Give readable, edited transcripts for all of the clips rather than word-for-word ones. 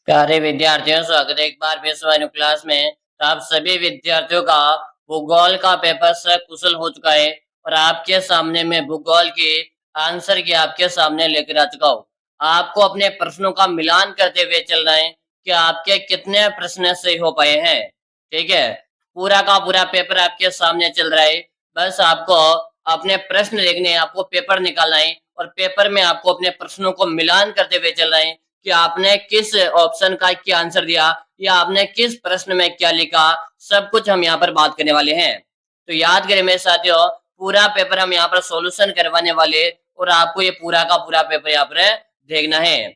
प्यारे विद्यार्थियों, स्वागत है एक बार फिर से क्लास में। तो आप सभी विद्यार्थियों का भूगोल का पेपर सकुशल हो चुका है और आपके सामने मैं भूगोल के आंसर की आपके सामने लेकर आ चुका हूँ। आपको अपने प्रश्नों का मिलान करते हुए चलना है कि आपके कितने प्रश्न सही हो पाए हैं। ठीक है, पूरा का पूरा पेपर आपके सामने चल रहा है। बस आपको अपने प्रश्न देखने हैं, आपको पेपर निकालना है और पेपर में आपको अपने प्रश्नों को मिलान करते हुए चलना है कि आपने किस ऑप्शन का क्या आंसर दिया या आपने किस प्रश्न में क्या लिखा। सब कुछ हम यहाँ पर बात करने वाले हैं। तो याद करें मेरे साथियों, पूरा पेपर हम यहाँ पर सॉल्यूशन करवाने वाले और आपको ये पूरा का पूरा पेपर यहाँ पर देखना है।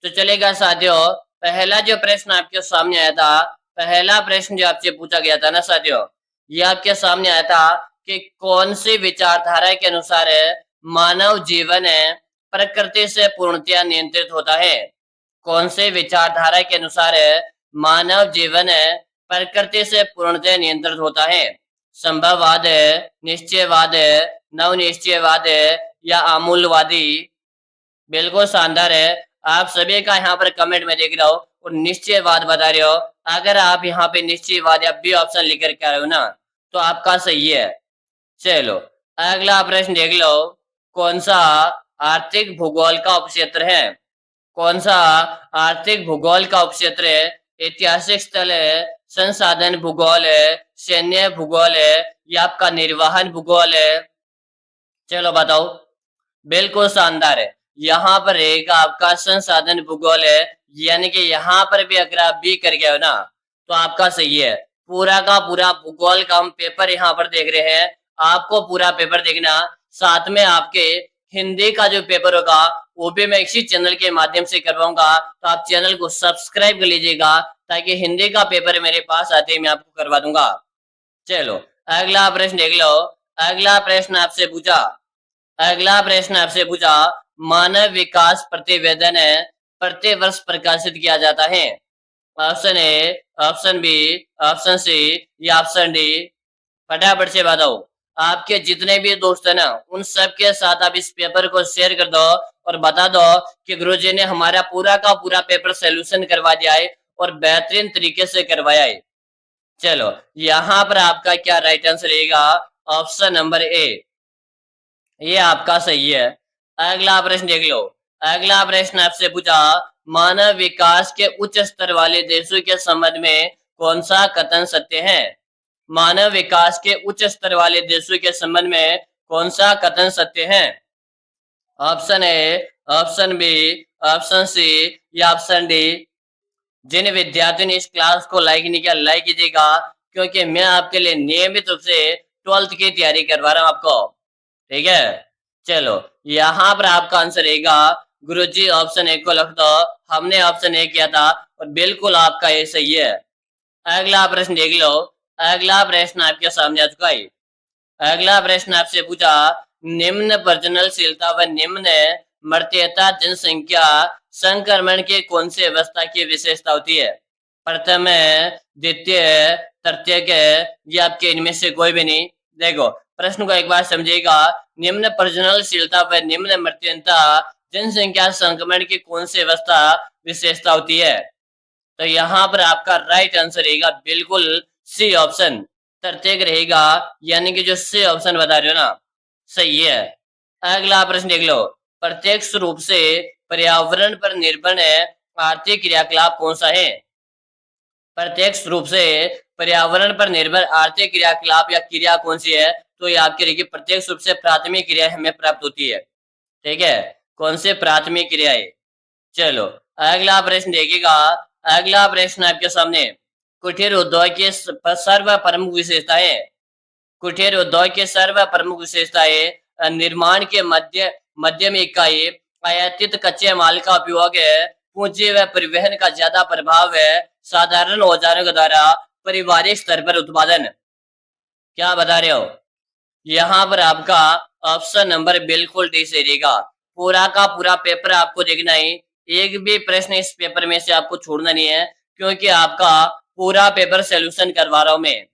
तो चलेगा साथियों, पहला जो प्रश्न आपके सामने आया था, पहला प्रश्न जो आपसे पूछा गया था ना साथियों, ये आपके सामने आया था कि कौन सी विचारधारा के अनुसार मानव जीवन प्रकृति से पूर्णतया नियंत्रित होता है। कौन से विचारधारा के अनुसार मानव जीवन प्रकृति से पूर्णतः नियंत्रित होता है। संभववाद है, निश्चयवाद है, नवनिश्चयवाद है या आमूलवादी। बिल्कुल शानदार है। आप सभी का यहाँ पर कमेंट में देख रहा हूँ और निश्चयवाद बता रहे हो। अगर आप यहाँ पे निश्चयवाद या बी ऑप्शन लिख कर रहे हो ना, तो आपका सही है। चलो अगला प्रश्न देख लो। कौन सा आर्थिक भूगोल का उपक्षेत्र है। कौन सा आर्थिक भूगोल का उपक्षेत्र है। ऐतिहासिक स्थल है, संसाधन भूगोल है, सैन्य भूगोल है या आपका निर्वहन भूगोल है। चलो बताओ। बिल्कुल शानदार है। यहाँ पर रहेगा आपका संसाधन भूगोल है, यानी कि यहाँ पर भी अगर आप बी कर गए हो ना, तो आपका सही है। पूरा का पूरा भूगोल का हम पेपर यहाँ पर देख रहे हैं। आपको पूरा पेपर देखना, साथ में आपके हिंदी का जो पेपर होगा वो भी मैं इसी चैनल के माध्यम से करवाऊंगा। तो आप चैनल को सब्सक्राइब कर लीजिएगा ताकि हिंदी का पेपर मेरे पास आते ही मैं आपको करवा दूंगा। चलो अगला प्रश्न देख लो। अगला प्रश्न आपसे पूछा, अगला प्रश्न आपसे पूछा, मानव विकास प्रतिवेदन प्रति वर्ष प्रकाशित किया जाता है। Option A, option B, option C या ऑप्शन डी। फटाफट से बताओ। आपके जितने भी दोस्त है ना, उन सब के साथ आप इस पेपर को शेयर कर दो और बता दो कि गुरुजी ने हमारा पूरा का पूरा पेपर सोल्यूशन करवा दिया है और बेहतरीन तरीके से करवाया है। चलो यहाँ पर आपका क्या राइट आंसर रहेगा। ऑप्शन नंबर ए, ये आपका सही है। अगला प्रश्न देख लो। अगला प्रश्न आपसे पूछा, मानव विकास के उच्च स्तर वाले देशों के संबंध में कौन सा कथन सत्य है। मानव विकास के उच्च स्तर वाले देशों के संबंध में कौन सा कथन सत्य है। Option A, option B, option C या ऑप्शन डी। जिन विद्यार्थियों ने इस क्लास को लाइक नहीं किया, लाइक कीजिएगा, क्योंकि मैं आपके लिए नियमित रूप से 12th की तैयारी करवा रहा हूँ आपको। ठीक है, चलो यहाँ पर आपका आंसर रहेगा गुरुजी ऑप्शन ए को लिख दो। हमने ऑप्शन ए किया था और बिल्कुल आपका ये सही है। अगला प्रश्न देख लो। अगला प्रश्न आपके सामने आ चुका है। अगला प्रश्न आपसे पूछा, निम्न प्रजननशीलता व निम्न मृत्यता जनसंख्या संक्रमण के कौन सी अवस्था की विशेषता होती है। प्रथम है, द्वितीय है, तृतीयक है या आपके इनमें से कोई भी नहीं। देखो प्रश्न को एक बार समझिएगा। निम्न प्रजननशीलता व निम्न मृत्यता जनसंख्या संक्रमण की कौन सी अवस्था विशेषता होती है। तो यहाँ पर आपका राइट आंसर रहेगा बिल्कुल सी ऑप्शन, तृतीयक रहेगा, यानी कि जो सी ऑप्शन बता रहे हो ना, सही है। अगला प्रश्न देख लो। प्रत्यक्ष रूप से पर्यावरण पर निर्भर आर्थिक क्रियाकलाप कौन सा है। प्रत्यक्ष रूप से पर्यावरण पर निर्भर आर्थिक क्रियाकलाप या क्रिया कौन सी है। तो ये आपकी रहेगी प्रत्यक्ष रूप से प्राथमिक क्रिया हमें प्राप्त होती है। ठीक है, कौन से प्राथमिक क्रिया है। चलो अगला प्रश्न देखिएगा। अगला प्रश्न आपके सामने, कुटीर उद्योग की सर्व प्रमुख विशेषता है। कुटीर उद्योग की सर्व प्रमुख विशेषता है निर्माण के मध्यम इकाई, आयातित कच्चे माल का उपयोग है, पूंजी व परिवहन का ज्यादा प्रभाव है, साधारण औजारों के द्वारा पारिवारिक स्तर पर उत्पादन। क्या बता रहे हो। यहाँ पर आपका ऑप्शन नंबर बिल्कुल डी सही रहेगा। पूरा का पूरा पेपर आपको देखना है, एक भी प्रश्न इस पेपर में से आपको छोड़ना नहीं है, क्योंकि आपका पूरा पेपर सोल्यूशन करवा रहा हूं मैं।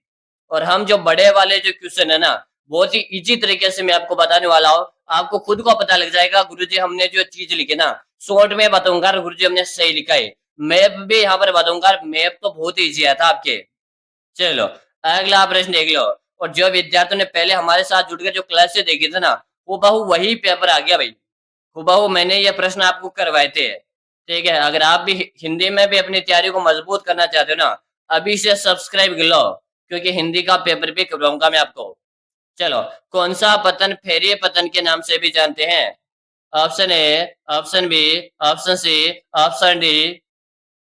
और हम जो बड़े वाले जो क्वेश्चन है ना, बहुत ही इजी तरीके से मैं आपको बताने वाला हूँ। आपको खुद को पता लग जाएगा गुरुजी हमने जो चीज लिखी ना, शॉर्ट में बताऊंगा गुरुजी हमने सही लिखा है। मैप भी यहाँ पर बताऊंगा। मैप तो बहुत ईजी था आपके। चलो अगला प्रश्न देख लो। और जो विद्यार्थियों ने पहले हमारे साथ जुड़ के जो क्लास से देखी थी ना, वो बहु वही पेपर आ गया भाई। हुबहू मैंने ये प्रश्न आपको करवाए थे। ठीक है, अगर आप भी हिंदी में भी अपनी तैयारी को मजबूत करना चाहते हो ना, अभी से सब्सक्राइब कर लो, क्योंकि हिंदी का पेपर भी करवाऊंगा मैं आपको। चलो, कौन सा पतन फेरिये पतन के नाम से भी जानते हैं? Option A, option B, option C, option D.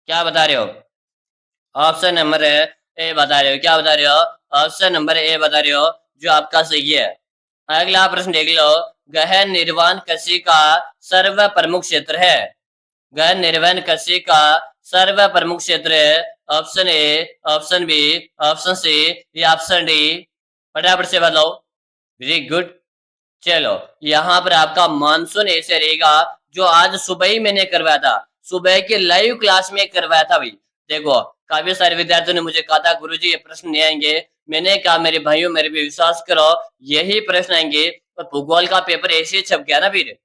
क्या बता रहे हो? ऑप्शन नंबर ए बता रहे हो? क्या बता रहे हो? ऑप्शन नंबर ए बता रहे हो, जो आपका सही है। अगला प्रश्न देख लो। गहन निर्वाण कृषि का सर्व प्रमुख क्षेत्र है। गहन निर्वहन कृषि का सर्व प्रमुख क्षेत्र है। Option A, option B, option C या ऑप्शन डी। फटाफट से बताओ। Very good. चलो, यहाँ पर आपका मानसून ऐसे रहेगा, जो आज सुबह ही मैंने करवाया था। सुबह के लाइव क्लास में करवाया था भाई। देखो, काफी सारे विद्यार्थियों ने मुझे कहा था गुरुजी ये प्रश्न नहीं आएंगे। मैंने कहा मेरे भाइयों मेरे पे विश्वास करो, यही प्रश्न आएंगे। और भूगोल का पेपर ऐसे ही छप गया ना फिर।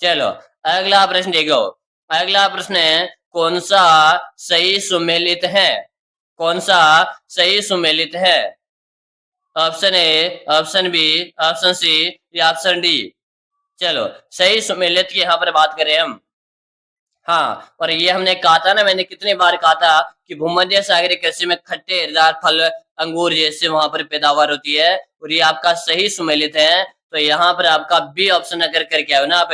चलो अगला प्रश्न देखो। अगला प्रश्न है, कौन सा सही सुमेलित है? कौन सा सही सुमेलित है? Option A, option B, option C या ऑप्शन डी। चलो, सही सुमेलित की यहाँ पर बात करें हम। हाँ, और ये हमने कहा था ना, मैंने कितनी बार कहा था कि भूमध्य सागरीय कृषि में खट्टे हरेदार फल अंगूर जैसे वहां पर पैदावार होती है, और ये आपका सही सुमेलित है। तो यहाँ पर आपका बी ऑप्शन अगर करके आयो ना आप,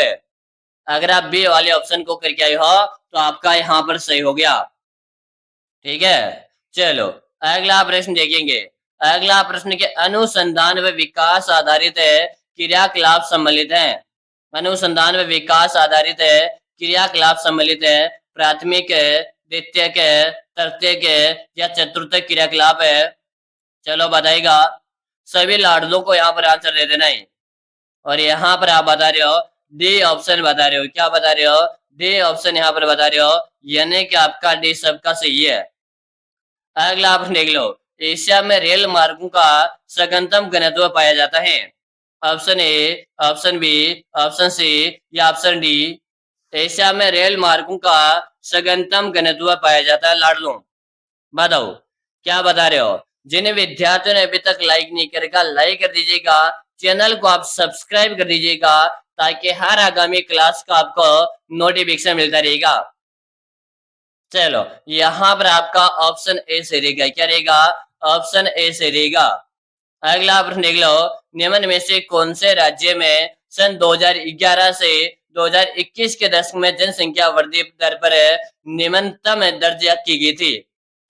अगर आप बी वाले ऑप्शन को करके आए हो, तो आपका यहाँ पर सही हो गया। ठीक है, चलो अगला प्रश्न देखेंगे। अगला प्रश्न के अनुसंधान व विकास आधारित है, क्रियाकलाप सम्मिलित है। अनुसंधान व विकास आधारित है, क्रियाकलाप सम्मिलित है। प्राथमिक है, द्वितीयक है, तृतीयक है या चतुर्थक क्रियाकलाप है? चलो बताइएगा। सभी लाडलों को यहाँ पर आंसर दे देना है। और यहाँ पर आप बता रहे हो डी ऑप्शन बता रहे हो। क्या बता रहे हो? डी ऑप्शन यहाँ पर बता रहे हो, यानी कि आपका डी सबका सही है। अगला आप देख लो। एशिया में रेल मार्गों का सघनतम घनत्व पाया जाता है। Option A, option B, option C या ऑप्शन डी। एशिया में रेल मार्गों का सघनतम घनत्व पाया जाता है लाडलों। बताओ क्या बता रहे हो? जिन विद्यार्थियों ने अभी तक लाइक नहीं करेगा, लाइक कर दीजिएगा। चैनल को आप सब्सक्राइब कर दीजिएगा, ताकि हर आगामी क्लास का आपको नोटिफिकेशन मिलता रहेगा। चलो, यहाँ पर आपका ऑप्शन ए से रहेगा। क्या रहेगा? ऑप्शन ए से रहेगा। अगला प्रश्न देख लो। निम्न में से कौन से राज्य में सन 2011 से 2021 के दशक में जनसंख्या वृद्धि दर पर निम्नतम दर्ज की गई थी?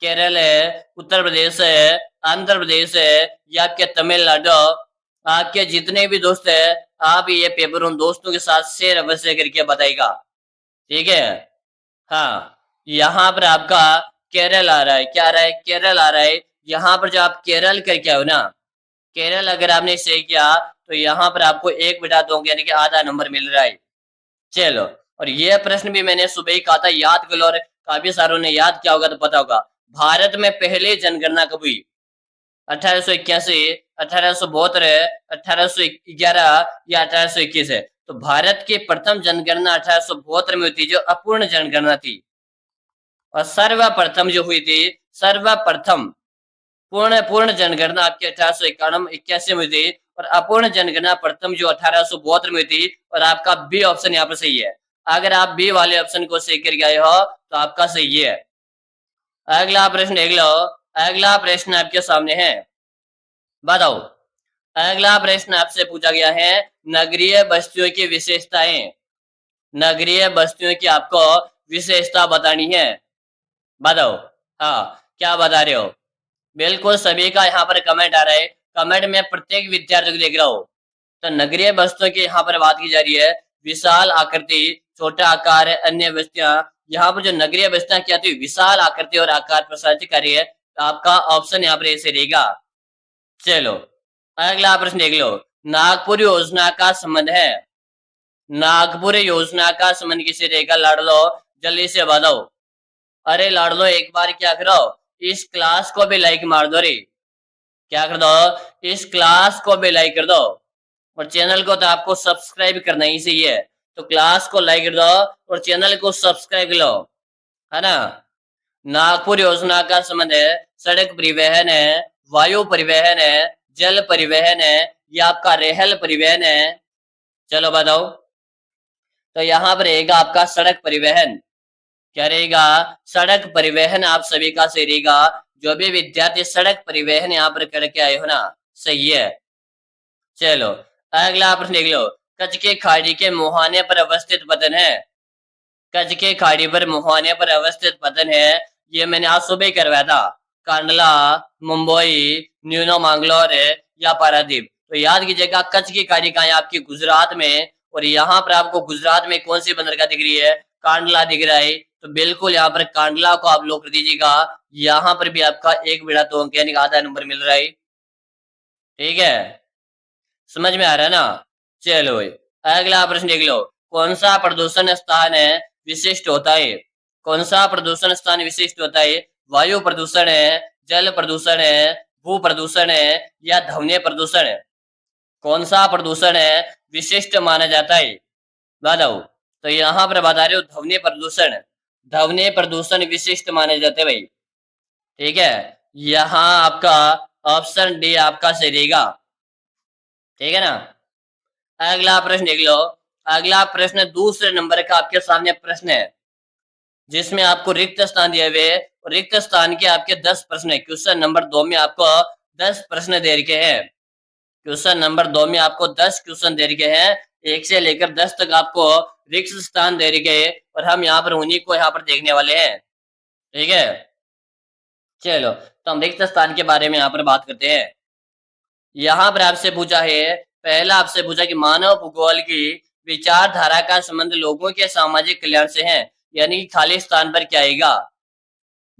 केरल है, उत्तर प्रदेश है, आंध्र प्रदेश है या आपके तमिलनाडु? आपके जितने भी दोस्त है, आप ये पेपर उन दोस्तों के साथ शेयर अवश्य करके बताइएगा। ठीक है, हाँ, यहाँ पर आपका केरल आ रहा है। क्या आ रहा है? केरल आ रहा है। यहाँ पर जो आप केरल करके आओ ना, केरल अगर आपने सही किया, तो यहाँ पर आपको 1/2 यानी कि आधा नंबर मिल रहा है। चलो, और ये प्रश्न भी मैंने सुबह ही कहा था, याद कर लो। और काफी सारों ने याद किया होगा तो पता होगा। भारत में पहले जनगणना कब हुई? 1881, 1872, 1811 या 1821 है? तो भारत की प्रथम जनगणना 1872 में हुई थी, जो अपूर्ण जनगणना थी। और सर्वप्रथम जो हुई थी, सर्वप्रथम पूर्ण पूर्ण जनगणना आपकी 1881 में हुई थी। और अपूर्ण जनगणना प्रथम जो 1872 में हुई थी। और आपका बी ऑप्शन यहाँ पर सही है। अगर आप बी वाले ऑप्शन को सही करके आए हो, तो आपका सही है। अगला प्रश्न देख लो। अगला प्रश्न आपके सामने है, बताओ। अगला प्रश्न आपसे पूछा गया है, नगरीय बस्तियों की विशेषताएं। नगरीय बस्तियों की आपको विशेषता बतानी है। बताओ, हाँ, क्या बता रहे हो? बिल्कुल सभी का यहाँ पर कमेंट आ रहा है। कमेंट में प्रत्येक विद्यार्थी को देख रहा हूँ। तो नगरीय बस्तियों की यहाँ पर बात की जा रही है। विशाल आकृति, छोटा आकार, अन्य बस्तियां। यहाँ पर जो नगरीय बस्तियां क्या थी, विशाल आकृति और आकार प्रसारित कर रही है। तो आपका ऑप्शन यहाँ पर ऐसे रहेगा। चलो अगला प्रश्न देख लो। नागपुर योजना का संबंध है। नागपुर योजना का संबंध किसे रहेगा लाडलो? जल्दी से बताओ। अरे लाडलो, एक बार क्या करो, इस क्लास को भी लाइक मार दो रे। क्या कर दो? इस क्लास को भी लाइक कर दो। और चैनल को तो आपको सब्सक्राइब करना ही चाहिए। तो क्लास को लाइक कर दो और चैनल को सब्सक्राइब कर लो। है ना। नागपुर योजना का संबंध है सड़क परिवहन है, वायु परिवहन है, जल परिवहन है, या आपका रेल परिवहन है। चलो बताओ। तो यहाँ पर रहेगा आपका सड़क परिवहन। क्या रहेगा? सड़क परिवहन आप सभी का सही रहेगा। जो भी विद्यार्थी सड़क परिवहन यहाँ पर करके आए हो ना, सही है। चलो अगला प्रश्न देख लो। कच्छ के खाड़ी के मुहाने पर अवस्थित वतन है। कच्छ के खाड़ी पर मुहाने पर अवस्थित वतन है, ये मैंने आज सुबह ही करवाया था। कांडला, मुंबई, न्यूनो मैंगलोर या पारादीप। तो याद कीजिएगा कच्छ की खाड़ी कहाँ है? आपकी गुजरात में। और यहाँ पर आपको गुजरात में कौन सी बंदरगाह दिख रही है? कांडला दिख रहा है। तो बिल्कुल यहाँ पर कांडला को आप लोग कर दीजिएगा। यहाँ पर भी आपका एक बिड़ा तो अंक यानी आधा नंबर मिल रहा है। ठीक है, समझ में आ रहा है ना। चलो भाई अगला प्रश्न देख लो। कौन सा प्रदूषण स्थान है विशिष्ट होता है? कौन सा प्रदूषण स्थान विशिष्ट होता है? वायु प्रदूषण है, जल प्रदूषण है, भू प्रदूषण है, या ध्वनि प्रदूषण है? कौन सा प्रदूषण है विशिष्ट माना जाता है? बताओ। तो यहाँ पर बता रहे हो ध्वनि प्रदूषण। ध्वनि प्रदूषण विशिष्ट माने जाते भाई। ठीक है, यहाँ आपका ऑप्शन डी आपका सही रहेगा। ठीक है ना। अगला प्रश्न देख लो। अगला प्रश्न दूसरे नंबर का आपके सामने प्रश्न है, जिसमें आपको रिक्त स्थान दिए हुए। रिक्त स्थान के आपके 10 प्रश्न है। क्वेश्चन नंबर 2 में आपको 10 प्रश्न दे रखे हैं। क्वेश्चन नंबर 2 में आपको 10 क्वेश्चन दे रखे हैं। 1 से लेकर 10 तक आपको रिक्त स्थान दे रखे हैं, और हम यहाँ पर उन्हीं को यहाँ पर देखने वाले हैं। ठीक है, चलो तो हम रिक्त स्थान के बारे में यहाँ पर बात करते हैं। यहाँ पर आपसे पूछा है, पहला आपसे पूछा कि मानव भूगोल की विचारधारा का संबंध लोगों के सामाजिक कल्याण से है, यानी कि खाली स्थान पर क्या आएगा?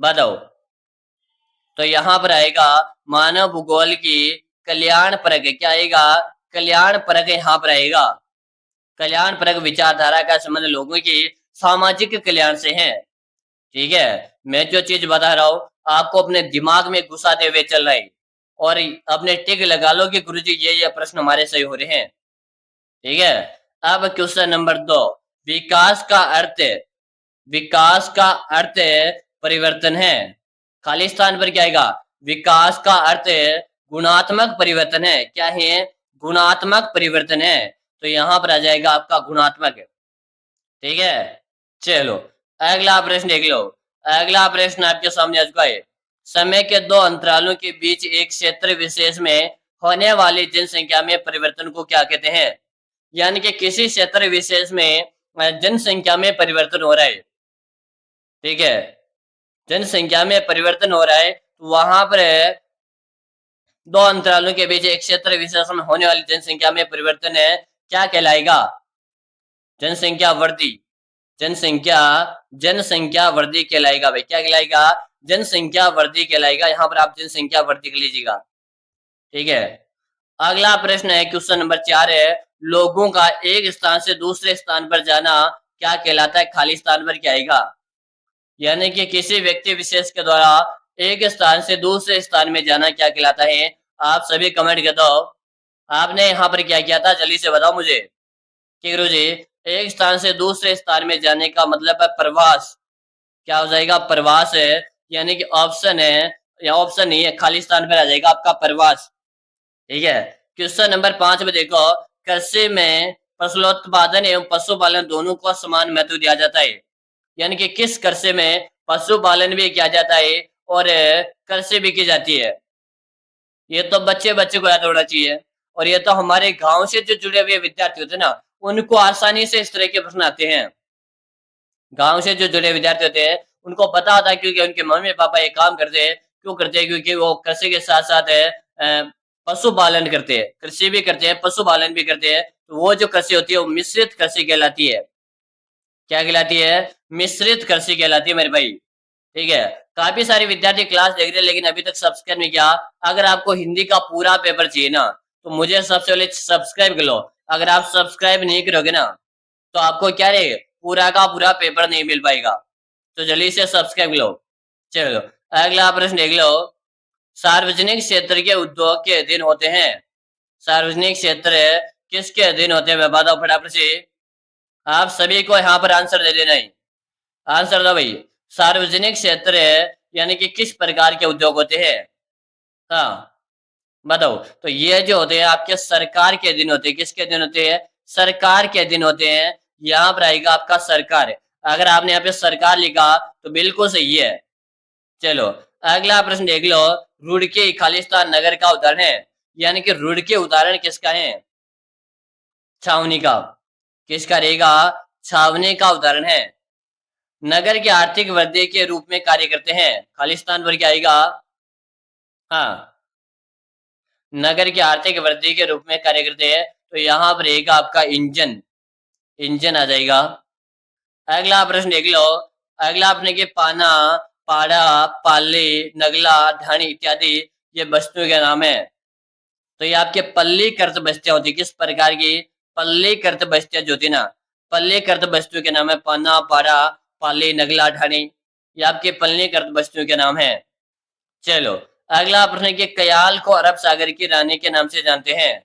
बताओ। तो यहाँ पर आएगा मानव भूगोल की कल्याण परक। क्या आएगा? कल्याण परक यहाँ पर आएगा। कल्याण परक विचारधारा का संबंध लोगों की सामाजिक कल्याण से है। ठीक है, मैं जो चीज बता रहा हूँ आपको अपने दिमाग में घुसाते हुए चल रहा है, और अपने टिक लगा लो कि गुरुजी ये प्रश्न हमारे सही हो रहे हैं। ठीक है, अब क्वेश्चन नंबर 2। विकास का अर्थ, विकास का अर्थ परिवर्तन है। खाली स्थान पर क्या आएगा? विकास का अर्थ गुणात्मक परिवर्तन है। क्या है? गुणात्मक परिवर्तन है। तो यहाँ पर आ जाएगा आपका गुणात्मक। ठीक है, चलो अगला प्रश्न देख लो। अगला प्रश्न आपके सामने आ चुका है। समय के दो अंतरालों के बीच एक क्षेत्र विशेष में होने वाली जनसंख्या में परिवर्तन को क्या कहते हैं? यानी कि किसी क्षेत्र विशेष में जनसंख्या में परिवर्तन हो रहा है। ठीक है, जनसंख्या में परिवर्तन हो रहा है, तो वहां पर दो अंतरालों के बीच एक क्षेत्र विशेष में होने वाली जनसंख्या में परिवर्तन है, क्या कहलाएगा? जनसंख्या वृद्धि। जनसंख्या जनसंख्या वृद्धि कहलाएगा भाई। क्या कहलाएगा? जनसंख्या वृद्धि कहलाएगा। यहाँ पर आप जनसंख्या वृद्धि कर लीजिएगा। ठीक है, अगला प्रश्न है क्वेश्चन नंबर 4 है, लोगों का एक स्थान से दूसरे स्थान पर जाना क्या कहलाता है? खाली स्थान पर क्या आएगा? यानी कि किसी व्यक्ति विशेष के द्वारा एक स्थान से दूसरे स्थान में जाना क्या कहलाता है? आप सभी कमेंट कर दो। आपने यहाँ पर क्या किया था जल्दी से बताओ मुझे। कि गुरुजी एक स्थान से दूसरे स्थान में जाने का मतलब है प्रवास। क्या हो जाएगा? प्रवास है। यानी कि ऑप्शन है, या ऑप्शन नहीं है, खाली स्थान पर आ जाएगा आपका प्रवास। ठीक है, क्वेश्चन नंबर 5 में देखो, कृषि में फसलोत्पादन एवं पशुपालन दोनों को समान महत्व दिया जाता है। यानी कि किस कृषि में पशुपालन भी किया जाता है और कृषि भी की जाती है? ये तो बच्चे बच्चे को याद होना चाहिए। और ये तो हमारे गांव से जो जुड़े हुए विद्यार्थी होते हैं ना, उनको आसानी से इस तरह के प्रश्न आते हैं। गांव से जो जुड़े विद्यार्थी होते हैं उनको पता होता है, क्योंकि उनके मम्मी पापा ये काम करते हैं। क्यों करते हैं? क्योंकि वो कृषि के साथ साथ पशुपालन करते हैं, कृषि भी करते हैं, पशुपालन भी करते हैं। तो वो जो कृषि होती है वो मिश्रित कृषि कहलाती है। क्या कहलाती है? मिश्रित कृषि कहलाती है मेरे भाई। ठीक है, काफी सारे विद्यार्थी क्लास देख रहे हैं लेकिन अभी तक सब्सक्राइब नहीं किया। अगर आपको हिंदी का पूरा पेपर चाहिए ना, तो मुझे सबसे पहले सब्सक्राइब कर लो। अगर आप सब्सक्राइब नहीं करोगे ना, तो आपको क्या रे पूरा का पूरा पेपर नहीं मिल पाएगा। तो जल्दी से सब्सक्राइब लो। चलो अगला प्रश्न देख लो। सार्वजनिक क्षेत्र के उद्योग के अधीन होते हैं। सार्वजनिक क्षेत्र किसके अधीन होते हैं? मैं बताओ फटाफट से। आप सभी को यहाँ पर आंसर दे देना है। आंसर दो भाई। सार्वजनिक क्षेत्र यानी कि किस प्रकार के उद्योग होते हैं? हाँ, बताओ। तो ये जो होते हैं आपके सरकार के दिन होते हैं। किसके दिन होते हैं? सरकार के दिन होते हैं। यहाँ पर आएगा आपका सरकार। अगर आपने यहाँ पे सरकार लिखा तो बिल्कुल सही है। चलो अगला प्रश्न देख लो। रुड़की खालिस्तान नगर का उदाहरण है, यानी कि रुड़की उदाहरण किसका है? छावनी का। किसका रहेगा? छावनी का उदाहरण है। नगर की आर्थिक वृद्धि के रूप में कार्य करते हैं। खालिस्तान पर क्या आएगा? हाँ, नगर की आर्थिक वृद्धि के रूप में कार्य करते हैं। तो यहाँ पर रहेगा आपका इंजन। इंजन आ जाएगा। अगला प्रश्न देख लो। अगला आपने के पाना, पाड़ा, पाली, नगला, ढाणी इत्यादि ये वस्तुओं के नाम है। तो ये आपके पल्ली कृत बस्तियां होती। किस प्रकार की? पल्ली कृत बस्तियां जो होती ना, पल्ली कृत वस्तुओं के नाम है पाना, पाड़ा, पाली, नगला, ढाणी। ये आपके पल्ली कृत वस्तुओं के नाम है। चलो अगला प्रश्न है कि कयाल को अरब सागर की रानी के नाम से जानते हैं।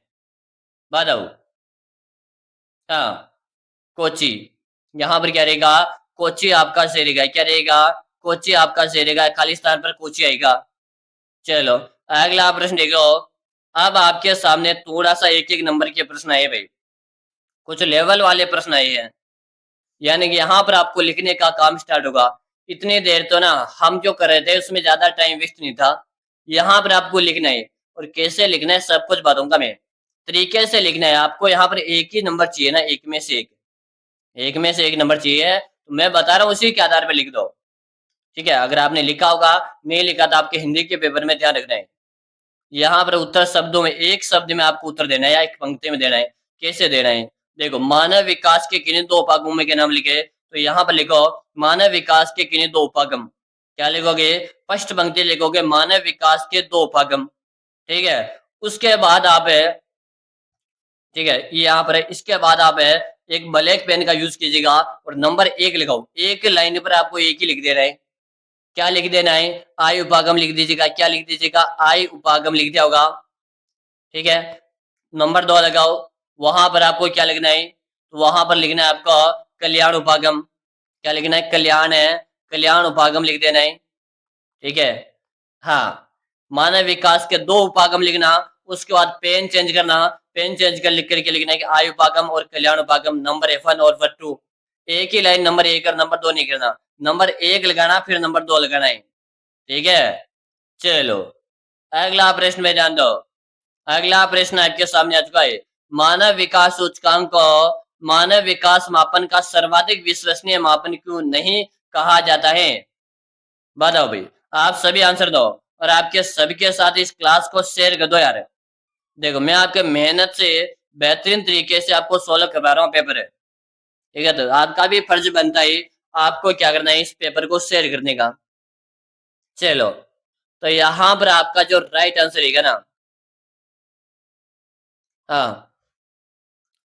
बताओ। हाँ, कोची। यहाँ पर क्या रहेगा? कोची आपका सही रहेगा। क्या रहेगा? कोची आपका सही रहेगा। खालिस्तान पर कोची आएगा। चलो अगला प्रश्न देखो। अब आपके सामने थोड़ा सा एक एक नंबर के प्रश्न आए भाई। कुछ लेवल वाले प्रश्न आए हैं, यानी कि यहाँ पर आपको लिखने का काम स्टार्ट होगा। इतनी देर तो ना हम जो कर रहे थे उसमें ज्यादा टाइम वेस्ट नहीं था। यहाँ पर आपको लिखना है, और कैसे लिखना है सब कुछ बताऊंगा मैं। तरीके से लिखना है आपको। यहाँ पर एक ही नंबर चाहिए ना, एक में से एक, एक में से एक नंबर चाहिए। तो मैं बता रहा हूँ उसी के आधार पर लिख दो। ठीक है, अगर आपने लिखा होगा, नहीं लिखा तो आपके हिंदी के पेपर में ध्यान रखना है। यहाँ पर उत्तर शब्दों में एक शब्द में आपको उत्तर देना है या एक पंक्ति में देना है। कैसे देना है? देखो, मानव विकास के किन्हीं दो उपागमों के नाम लिखे। तो यहाँ पर लिखो मानव विकास के किन्हीं दो उपागम। क्या लिखोगे? फर्स्ट पंक्ति लिखोगे मानव विकास के दो उपागम। ठीक है, उसके बाद आप है, ठीक है, ये यहाँ पर है। इसके बाद आप है एक ब्लैक पेन का यूज कीजिएगा और नंबर एक लिखाओ। एक लाइन पर आपको एक ही लिख देना है। क्या लिख देना है? आई उपागम लिख दीजिएगा। क्या लिख दीजिएगा? आई उपागम लिख दिया होगा। ठीक है, नंबर दो लगाओ। वहां पर आपको क्या लिखना है? तो वहां पर लिखना है आपको कल्याण उपागम। क्या लिखना है? कल्याण है, कल्याण उपागम लिख देना है। ठीक है, हाँ। मानव विकास के दो उपागम लिखना। उसके बाद पेन चेंज करना। पेन चेंज कर लिख करके लिखना है कि आयु उपागम और कल्याण उपागम नंबर F1 और F2। एक ही लाइन नंबर एक और नंबर दो नहीं करना। नंबर एक लगाना फिर नंबर दो लगाना है। ठीक है, चलो अगला प्रश्न में ध्यान दो। अगला प्रश्न आपके सामने आ चुका है। मानव विकास सूचकांक को मानव विकास मापन का सर्वाधिक विश्वसनीय मापन क्यों नहीं कहा जाता है? बताओ भाई। आप सभी आंसर दो और आपके सभी के साथ इस क्लास को शेयर कर दो यार। देखो, मैं आपके मेहनत से बेहतरीन तरीके से आपको सोल्व करवा रहा हूँ पेपर है। ठीक है, तो आपका भी फर्ज बनता है आपको क्या करना है, इस पेपर को शेयर करने का। चलो, तो यहाँ पर आपका जो राइट आंसर है ना, हाँ,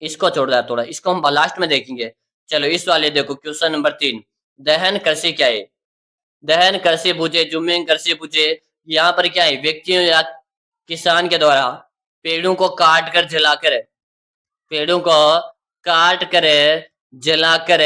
इसको छोड़ दो थोड़ा, इसको हम लास्ट में देखेंगे। चलो इस वाले देखो, क्वेश्चन नंबर 3। दहन कृषि क्या है? दहन कृषि पूछे, जुम्मिंग कृषि पूछे। यहाँ पर क्या है? व्यक्तियों या किसान के द्वारा पेड़ों को काट कर जलाकर, पेड़ों को काट कर जलाकर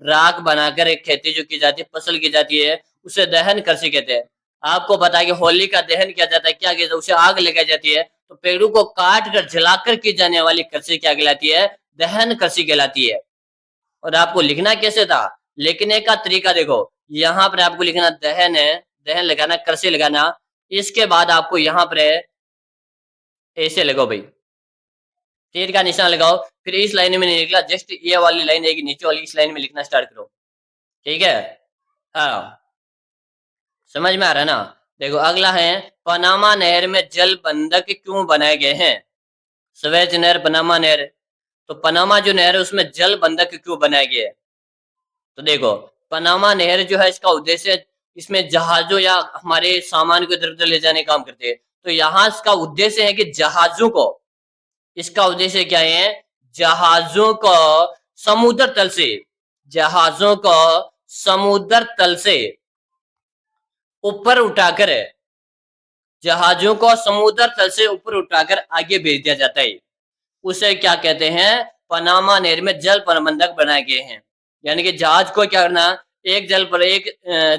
राख बनाकर एक खेती जो की जाती है, फसल की जाती है, उसे दहन कृषि कहते हैं। आपको पता है कि होली का दहन किया जाता है। क्या किया जाता है? उसे आग लगाई जाती है। तो पेड़ों को काट कर जलाकर की जाने वाली कृषि क्या कहलाती है? दहन कृषि कहलाती है। और आपको लिखना कैसे था? लिखने का तरीका देखो, यहाँ पर आपको लिखना दहन है, दहन लगाना, कृषि लगाना। इसके बाद आपको यहाँ पर ऐसे लगाओ भाई, तीर का निशान लगाओ। फिर इस लाइन में नहीं लिखना, जस्ट ये वाली लाइन है नीचे वाली, इस लाइन में लिखना स्टार्ट करो। ठीक है, हाँ, समझ में आ रहा है ना? देखो अगला है, पनामा नहर में जल बंधक क्यों बनाए गए हैं? स्वेज नहर, पनामा नहर। तो पनामा जो नहर है उसमें जल बंधक क्यों बनाए गए हैं? तो देखो, पनामा नहर जो है इसका उद्देश्य, इसमें जहाजों या हमारे सामान को इधर उधर ले जाने का काम करते हैं। तो यहाँ इसका उद्देश्य है कि जहाजों को, इसका उद्देश्य क्या है? जहाजों को समुद्र तल से, जहाजों को समुद्र तल से ऊपर उठाकर, जहाजों को समुद्र तल से ऊपर उठाकर आगे भेज दिया जाता है। उसे क्या कहते हैं? पनामा नहर में जल प्रबंधक बनाए गए हैं। यानी कि जहाज को क्या करना, एक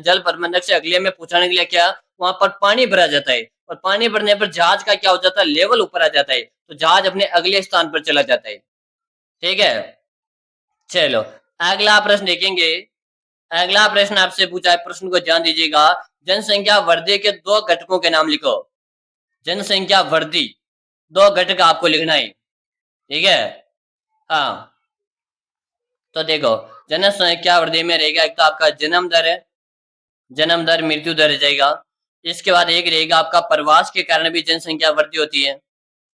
जल प्रबंधक से अगले में पहुंचाने के लिए क्या वहां पर पानी भरा जाता है, और पानी भरने पर जहाज का क्या हो जाता है, लेवल ऊपर आ जाता है, तो जहाज अपने अगले स्थान पर चला जाता है। ठीक है, चलो अगला प्रश्न देखेंगे। अगला प्रश्न आपसे पूछा है, प्रश्न को ध्यान दीजिएगा। जनसंख्या वृद्धि के दो घटकों के नाम लिखो। जनसंख्या वृद्धि, दो घटक आपको लिखना है। ठीक है, हाँ, तो देखो जनसंख्या वृद्धि में रहेगा एक तो आपका जन्म दर है, जन्म दर, मृत्यु दर रह जाएगा। इसके बाद एक रहेगा आपका प्रवास के कारण भी जनसंख्या वृद्धि होती है।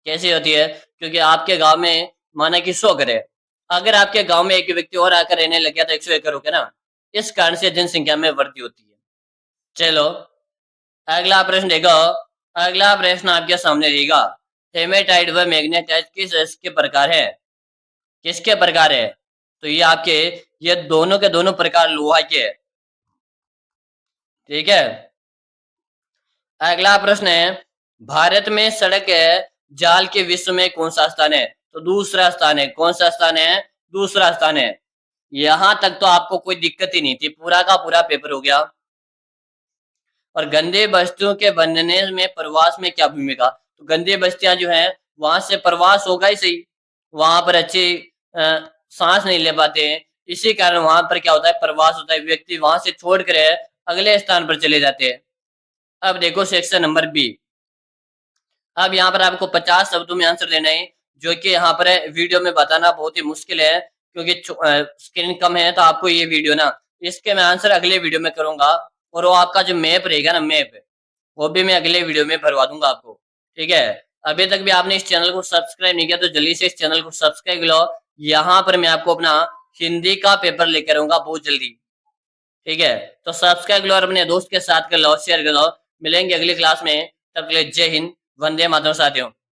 कैसे होती है, क्योंकि आपके गांव में माना कि 100 घर है, अगर आपके गांव में एक व्यक्ति और आकर रहने लग गया तो 101 घर हो गया ना, इस कारण से जनसंख्या में वृद्धि होती है। चलो अगला प्रश्न देखो। अगला प्रश्न आपके सामने रहेगा, हेमेटाइट व मैग्नेटाइट किसके प्रकार है, किसके प्रकार है, तो ये आपके ये दोनों के दोनों प्रकार लोहा के है। ठीक है, अगला प्रश्न है, भारत में सड़क जाल के विश्व में कौन सा स्थान है, तो दूसरा स्थान है। कौन सा स्थान है, दूसरा स्थान है। यहां तक तो आपको कोई दिक्कत ही नहीं थी, पूरा का पूरा पेपर हो गया। और गंदे बस्तियों के बनने में प्रवास में क्या भूमिका, तो गंदे बस्तियां जो है वहां से प्रवास होगा ही सही, वहां पर अच्छी सांस नहीं ले पाते हैं, इसी कारण वहां पर क्या होता है, प्रवास होता है, व्यक्ति वहां से छोड़कर अगले स्थान पर चले जाते हैं। अब देखो सेक्शन नंबर बी। अब यहाँ पर आपको 50 शब्दों में आंसर देना है, जो कि यहाँ पर वीडियो में बताना बहुत ही मुश्किल है, क्योंकि स्क्रीन कम है, तो आपको ये वीडियो ना, इसके मैं आंसर अगले वीडियो में करूंगा। और वो आपका जो मैप रहेगा ना, मैप, वो भी मैं अगले वीडियो में भरवा दूंगा आपको। ठीक है, अभी तक भी आपने इस चैनल को सब्सक्राइब नहीं किया तो जल्दी से इस चैनल को सब्सक्राइब लो। यहाँ पर मैं आपको अपना हिंदी का पेपर लेकर आऊंगा बहुत जल्दी। ठीक है, तो सब्सक्राइब लो और अपने दोस्त के साथ कर लो, शेयर कर लो। मिलेंगे अगली क्लास में, तब के लिए जय हिंद, वंदे मातरम साथियों।